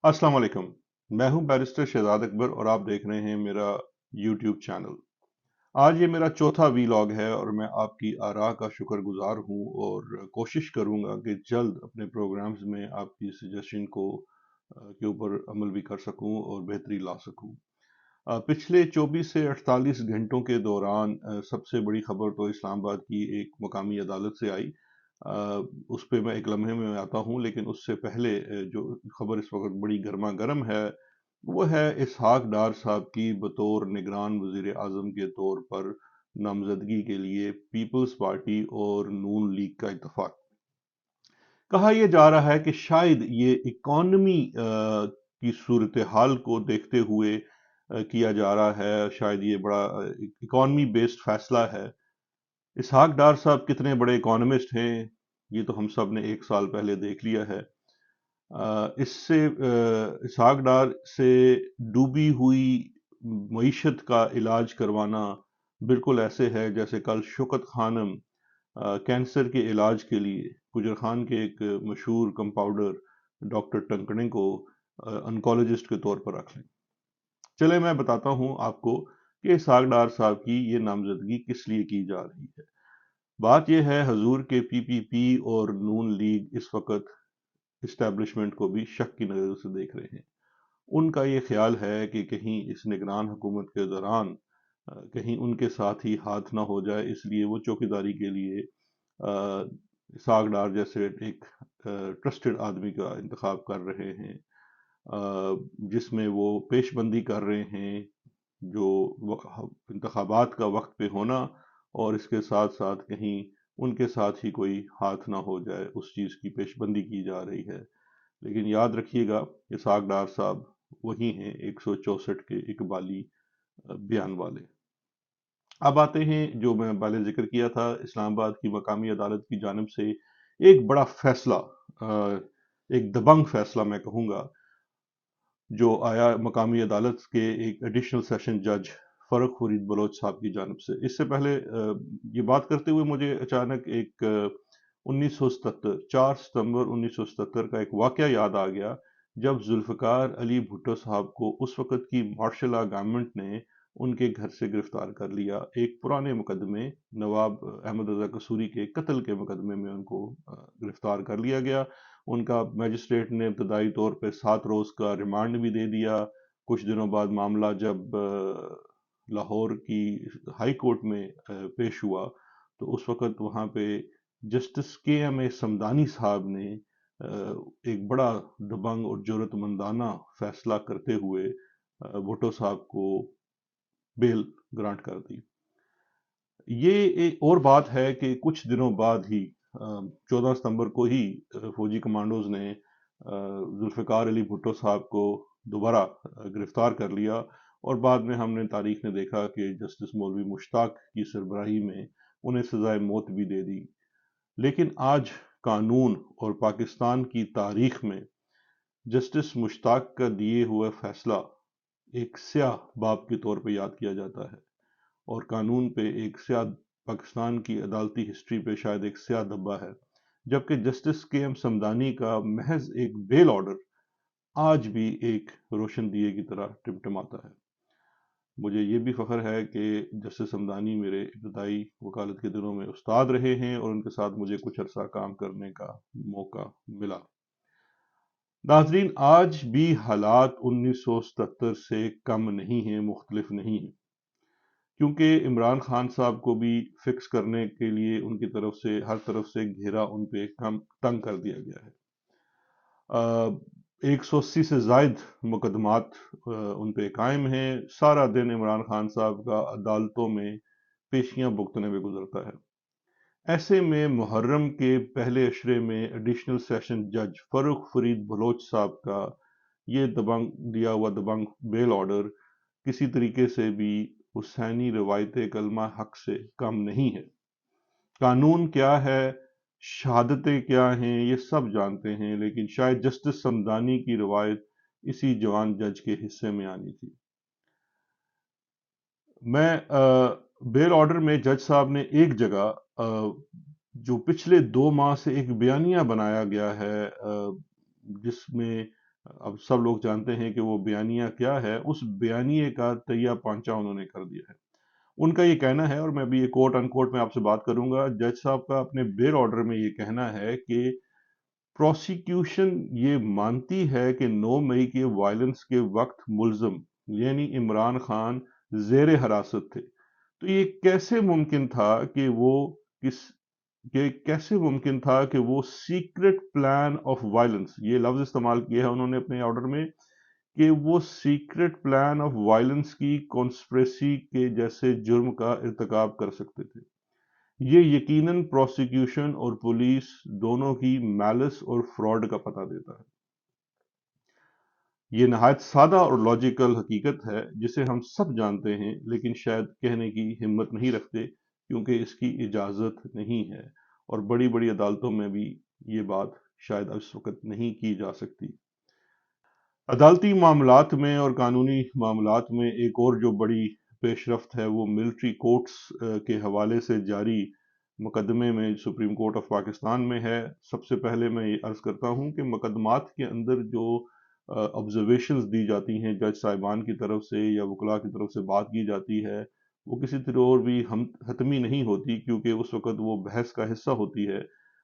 अस्सलाम वालेकुम। मैं हूं बैरिस्टर शहजाद अकबर और आप देख रहे हैं मेरा यूट्यूब चैनल। आज ये मेरा चौथा वीलॉग है और मैं आपकी आरा का शुक्रगुजार हूं और कोशिश करूंगा कि जल्द अपने प्रोग्राम्स में आपकी सजेशन के ऊपर अमल भी कर सकूं और बेहतरी ला सकूं। पिछले 24 से 48 घंटों के दौरान सबसे बड़ी खबर तो इस्लामाबाद की एक मकामी अदालत से आई। अ, उस पे मैं एक लम्हे में आता हूँ, लेकिन उससे पहले जो खबर इस वक्त बड़ी गर्मा गर्म है वो है इसहाक डार साहब की बतौर निगरान वजीर आजम के तौर पर नामजदगी के लिए पीपल्स पार्टी और नून लीग का इत्तेफाक। कहा यह जा रहा है कि शायद ये इकॉनमी की सूरत हाल को देखते हुए किया जा रहा है। शायद ये बड़ा इकॉनमी बेस्ड फैसला है। इसहाक डार साहब कितने बड़े इकोनॉमिस्ट हैं ये तो हम सब ने एक साल पहले देख लिया है। इससे इसहाक डार से डूबी हुई मईशत का इलाज करवाना बिल्कुल ऐसे है जैसे कल शौकत खानम कैंसर के इलाज के लिए गुजर खान के एक मशहूर कंपाउंडर डॉक्टर टंकणे को ऑन्कोलॉजिस्ट के तौर पर रख लें। चले मैं बताता हूं आपको कि इसहाक डार साहब की ये नामजदगी किस लिए की जा रही है। बात यह है हजूर के पीपीपी और नून लीग इस वक्त इस्टेब्लिशमेंट को भी शक की नज़र से देख रहे हैं। उनका ये ख्याल है कि कहीं इस निगरान हुकूमत के दौरान कहीं उनके साथ ही हाथ ना हो जाए, इसलिए वो चौकीदारी के लिए इसहाक डार जैसे एक ट्रस्टेड आदमी का इंतखाब कर रहे हैं, जिसमें वो पेशबंदी कर रहे हैं जो इंतखाबात का वक्त पे होना, और इसके साथ साथ कहीं उनके साथ ही कोई हाथ ना हो जाए उस चीज़ की पेशबंदी की जा रही है। लेकिन याद रखिएगा इसहाक डार साहब वही हैं 164 के इकबाली बयान वाले। अब आते हैं जो मैं पहले जिक्र किया था, इस्लामाबाद की मकामी अदालत की जानिब से एक बड़ा फैसला, एक दबंग फैसला मैं कहूँगा, जो आया मकामी अदालत के एक एडिशनल सेशन जज फ़र्रुख फरीद बलोच साहब की जानिब से। इससे पहले ये बात करते हुए मुझे अचानक एक 1977 4 सितंबर 1977 का एक वाक़या याद आ गया, जब जुल्फ़िकार अली भुट्टो साहब को उस वक़्त की मार्शल लॉ गवर्नमेंट ने उनके घर से गिरफ्तार कर लिया। एक पुराने मुकदमे नवाब अहमद रज़ा कसूरी के कत्ल के मुकदमे में उनको गिरफ्तार कर लिया गया। उनका मजिस्ट्रेट ने इब्तदाई तौर पे 7 रोज का रिमांड भी दे दिया। कुछ दिनों बाद मामला जब लाहौर की हाई कोर्ट में पेश हुआ तो उस वक़्त वहाँ पे जस्टिस के एम ए समदानी साहब ने एक बड़ा दबंग और जुर्रतमंदाना फैसला करते हुए भुट्टो साहब को बेल ग्रांट कर दी। ये एक और बात है कि कुछ दिनों बाद ही 14 सितंबर को ही फौजी कमांडोज ने जुल्फ़िकार अली भुट्टो साहब को दोबारा गिरफ्तार कर लिया, और बाद में हमने तारीख ने देखा कि जस्टिस मौलवी मुश्ताक की सरबराही में उन्हें सजाए मौत भी दे दी। लेकिन आज कानून और पाकिस्तान की तारीख में जस्टिस मुश्ताक का दिए हुआ फैसला एक स्याह बाब के तौर पर याद किया जाता है, और कानून पे एक स्याह, पाकिस्तान की अदालती हिस्ट्री पे शायद एक स्याह धब्बा है। जबकि जस्टिस के एम समदानी का महज एक बेल ऑर्डर आज भी एक रोशन दिए की तरह टिमटिमाता है। मुझे ये भी फख्र है कि जस्टिस समदानी मेरे इब्तदाई वकालत के दिनों में उस्ताद रहे हैं और उनके साथ मुझे कुछ अरसा काम करने का मौका मिला। नाजरीन, आज भी हालात 1977 से कम नहीं हैं, मुख्तलिफ नहीं है, क्योंकि इमरान खान साहब को भी फिक्स करने के लिए उनकी तरफ से हर तरफ से घेरा उन पे कम तंग कर दिया गया है। 180 से जायद मुकदमात उन पे कायम हैं। सारा दिन इमरान खान साहब का अदालतों में पेशियां भुगतने में गुजरता है। ऐसे में मुहर्रम के पहले अशरे में एडिशनल सेशन जज फर्रुख फरीद बलोच साहब का ये दबंग दिया हुआ दबंग बेल ऑर्डर किसी तरीके से भी हुसैनी रवायत कलमा हक से कम नहीं है। कानून क्या है, शहादतें क्या हैं, ये सब जानते हैं, लेकिन शायद जस्टिस समदानी की रवायत इसी जवान जज के हिस्से में आनी थी। मैं बेल ऑर्डर में जज साहब ने एक जगह जो पिछले 2 माह से एक बयानिया बनाया गया है, जिसमें अब सब लोग जानते हैं कि वो बयानिया क्या है, उस बयानिए का तैया पांचा उन्होंने कर दिया है। उनका ये कहना है, और मैं अभी ये कोट अनकोट में आपसे बात करूंगा, जज साहब का अपने बेल ऑर्डर में ये कहना है कि प्रोसिक्यूशन ये मानती है कि 9 मई के वायलेंस के वक्त मुल्जिम यानी इमरान खान जेर हिरासत थे। तो ये कैसे मुमकिन था कि वो किस कि कैसे मुमकिन था कि वो सीक्रेट प्लान ऑफ वायलेंस, ये लफ्ज इस्तेमाल किया है उन्होंने अपने ऑर्डर में, कि वो सीक्रेट प्लान ऑफ वायलेंस की कॉन्स्पिरेसी के जैसे जुर्म का इर्तिकाब कर सकते थे। ये यकीनन प्रोसिक्यूशन और पुलिस दोनों की मैलिस और फ्रॉड का पता देता है। ये नहायत सादा और लॉजिकल हकीकत है जिसे हम सब जानते हैं, लेकिन शायद कहने की हिम्मत नहीं रखते क्योंकि इसकी इजाज़त नहीं है, और बड़ी बड़ी अदालतों में भी ये बात शायद इस वक्त नहीं की जा सकती। अदालती मामलात में और कानूनी मामलात में एक और जो बड़ी पेशरफ्त है वो मिलिट्री कोर्ट्स के हवाले से जारी मुकदमे में सुप्रीम कोर्ट ऑफ पाकिस्तान में है। सबसे पहले मैं ये अर्ज़ करता हूँ कि मुकदमात के अंदर जो ऑब्जर्वेशंस दी जाती हैं जज साहिबान की तरफ से या वकला की तरफ से बात की जाती है, वो किसी तरह और भी हम हतमी नहीं होती क्योंकि उस वक्त वो बहस का हिस्सा होती है,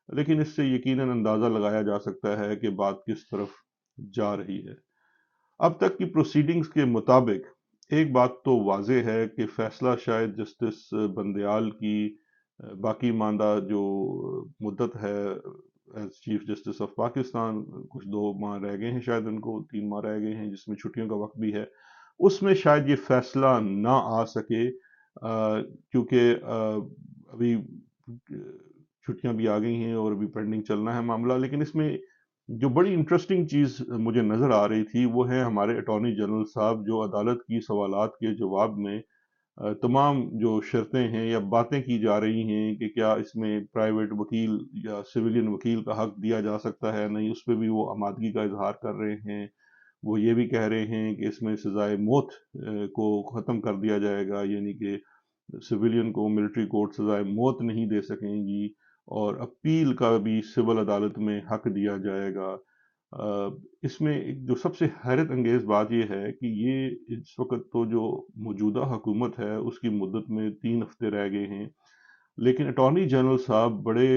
लेकिन इससे यकीनन अंदाज़ा लगाया जा सकता है कि बात किस तरफ जा रही है। अब तक की प्रोसीडिंग्स के मुताबिक एक बात तो वाज़े है कि फैसला शायद जस्टिस बंदयाल की बाकी मानदा जो मुद्दत है as chief justice of Pakistan, कुछ 2 माह रह गए हैं, शायद उनको 3 माह रह गए हैं जिसमें छुट्टियों का वक्त भी है, उसमें शायद ये फैसला ना आ सके क्योंकि अभी छुट्टियां भी आ गई हैं और अभी पेंडिंग चलना है मामला। लेकिन इसमें जो बड़ी इंटरेस्टिंग चीज़ मुझे नज़र आ रही थी वो है हमारे अटॉर्नी जनरल साहब जो अदालत की सवालात के जवाब में तमाम जो शर्तें हैं या बातें की जा रही हैं कि क्या इसमें प्राइवेट वकील या सिविलियन वकील का हक दिया जा सकता है, नहीं, उस पर भी वो आमादगी का इजहार कर रहे हैं। वो ये भी कह रहे हैं कि इसमें सजाए मौत को ख़त्म कर दिया जाएगा, यानी कि सिविलियन को मिलिट्री कोर्ट सजाए मौत नहीं दे सकेंगी, और अपील का भी सिविल अदालत में हक दिया जाएगा। इसमें एक जो सबसे हैरत अंगेज बात यह है कि ये इस वक्त तो जो मौजूदा हुकूमत है उसकी मुद्दत में 3 हफ्ते रह गए हैं, लेकिन अटॉर्नी जनरल साहब बड़े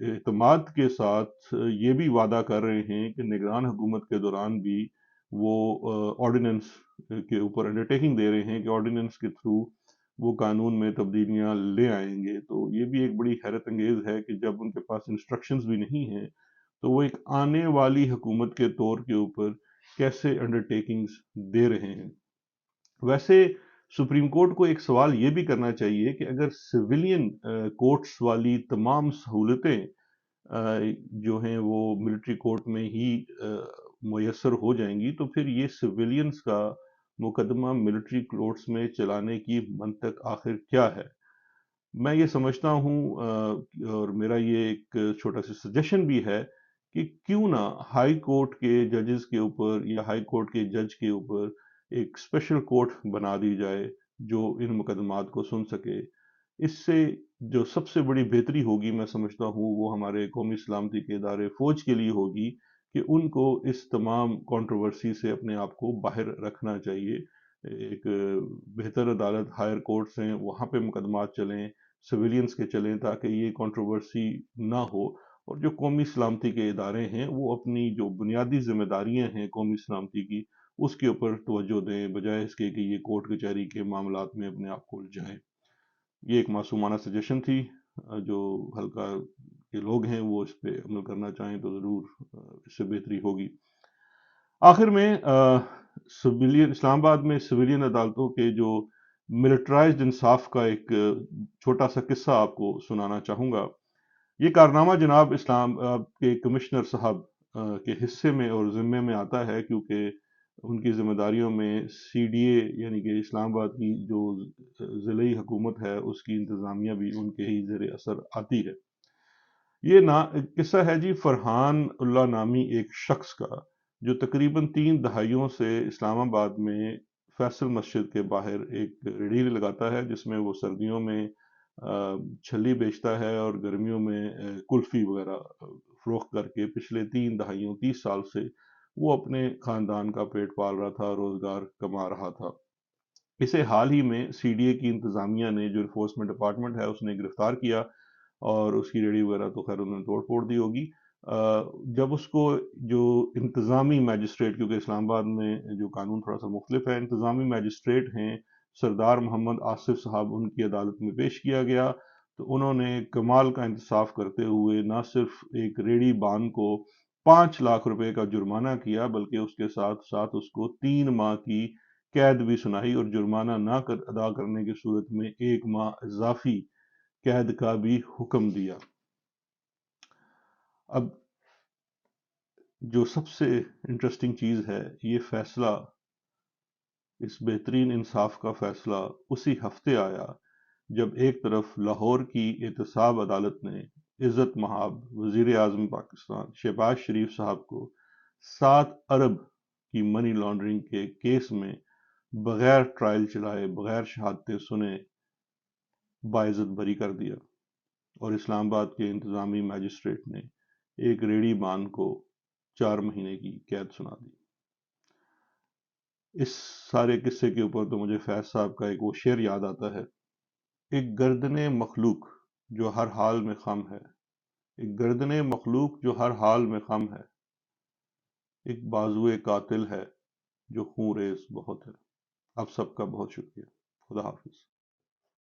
एतमाद के साथ ये भी वादा कर रहे हैं कि निगरान हुकूमत के दौरान भी वो ऑर्डिनेंस के ऊपर अंडरटेकिंग दे रहे हैं कि ऑर्डिनेंस के थ्रू वो कानून में तब्दीलियां ले आएंगे। तो ये भी एक बड़ी हैरत अंगेज है कि जब उनके पास इंस्ट्रक्शंस भी नहीं हैं तो वो एक आने वाली हुकूमत के तौर के ऊपर कैसे अंडरटेकिंग्स दे रहे हैं। वैसे सुप्रीम कोर्ट को एक सवाल ये भी करना चाहिए कि अगर सिविलियन कोर्ट्स वाली तमाम सहूलतें जो हैं वो मिलिट्री कोर्ट में ही मुयसर हो जाएंगी तो फिर ये सिविलियंस का मुकदमा मिलिट्री कोर्ट्स में चलाने की मंतक आखिर क्या है। मैं ये समझता हूँ और मेरा ये एक छोटा सा सजेशन भी है कि क्यों ना हाई कोर्ट के जजेस के ऊपर या हाई कोर्ट के जज के ऊपर एक स्पेशल कोर्ट बना दी जाए जो इन मुकदमात को सुन सके। इससे जो सबसे बड़ी बेहतरी होगी मैं समझता हूँ वो हमारे कौमी सलामती के इदारे फौज के लिए होगी कि उनको इस तमाम कंट्रोवर्सी से अपने आप को बाहर रखना चाहिए। एक बेहतर अदालत हायर कोर्ट्स हैं वहाँ पे मुकदमात चलें, सिविलियंस के चलें, ताकि ये कंट्रोवर्सी ना हो, और जो कौमी सलामती के इदारे हैं वो अपनी जो बुनियादी जिम्मेदारियां हैं कौमी सलामती की उसके ऊपर तवज्जो दें बजाय इसके कि ये कोर्ट कचहरी के मामलात में अपने आप को उलझाएं। ये एक मासूमाना सजेशन थी। जो हल्का के लोग हैं वो इस पे अमल करना चाहें तो ज़रूर इससे बेहतरी होगी। आखिर में सिविलियन इस्लामाबाद में सिविलियन अदालतों के जो मिलिट्राइज्ड इंसाफ का एक छोटा सा किस्सा आपको सुनाना चाहूँगा। ये कारनामा जनाब इस्लाम के कमिश्नर साहब के हिस्से में और ज़िम्मे में आता है क्योंकि उनकी ज़िम्मेदारियों में सीडीए यानी कि इस्लामाबाद की जो ज़िले हुकूमत है उसकी इंतज़ामिया भी उनके ही ज़ेर असर आती है। ये ना किस्सा है जी फरहान उल्ला नामी एक शख्स का जो तकरीबन 3 दहाइयों से इस्लामाबाद में फैसल मस्जिद के बाहर एक रेडी लगाता है जिसमें वो सर्दियों में छली बेचता है और गर्मियों में कुल्फी वगैरह फरोख्त करके पिछले 3 दहाइयों 30 साल से وہ اپنے خاندان کا پیٹ پال رہا تھا، روزگار کما رہا تھا۔ اسے حال ہی میں سی ڈی اے کی انتظامیہ نے، جو انفورسمنٹ ڈپارٹمنٹ ہے، اس نے گرفتار کیا اور اس کی ریڑھی وغیرہ تو خیر انہوں نے توڑ پھوڑ دی ہوگی۔ جب اس کو جو انتظامی میجسٹریٹ، کیونکہ اسلام آباد میں جو قانون تھوڑا سا مختلف ہے، انتظامی میجسٹریٹ ہیں سردار محمد آصف صاحب، ان کی عدالت میں پیش کیا گیا، تو انہوں نے کمال کا انصاف کرتے ہوئے نہ صرف ایک ریڑھی بان کو 5 لاکھ روپے کا جرمانہ کیا، بلکہ اس کے ساتھ ساتھ اس کو 3 ماہ کی قید بھی سنائی، اور جرمانہ نہ ادا کرنے کی صورت میں 1 ماہ اضافی قید کا بھی حکم دیا۔ اب جو سب سے انٹرسٹنگ چیز ہے، یہ فیصلہ، اس بہترین انصاف کا فیصلہ اسی ہفتے آیا جب ایک طرف لاہور کی احتساب عدالت نے عزت مآب وزیر اعظم پاکستان شہباز شریف صاحب کو 7 ارب کی منی لانڈرنگ کے کیس میں بغیر ٹرائل چلائے، بغیر شہادتیں سنے باعزت بری کر دیا، اور اسلام آباد کے انتظامی میجسٹریٹ نے ایک ریڑھی بان کو 4 مہینے کی قید سنا دی۔ اس سارے قصے کے اوپر تو مجھے فیض صاحب کا ایک وہ شعر یاد آتا ہے: ایک گردن مخلوق جو ہر حال میں خم ہے، ایک گردن مخلوق جو ہر حال میں خم ہے، ایک بازوئے قاتل ہے جو خون ریز بہت ہے۔ آپ سب کا بہت شکریہ۔ خدا حافظ۔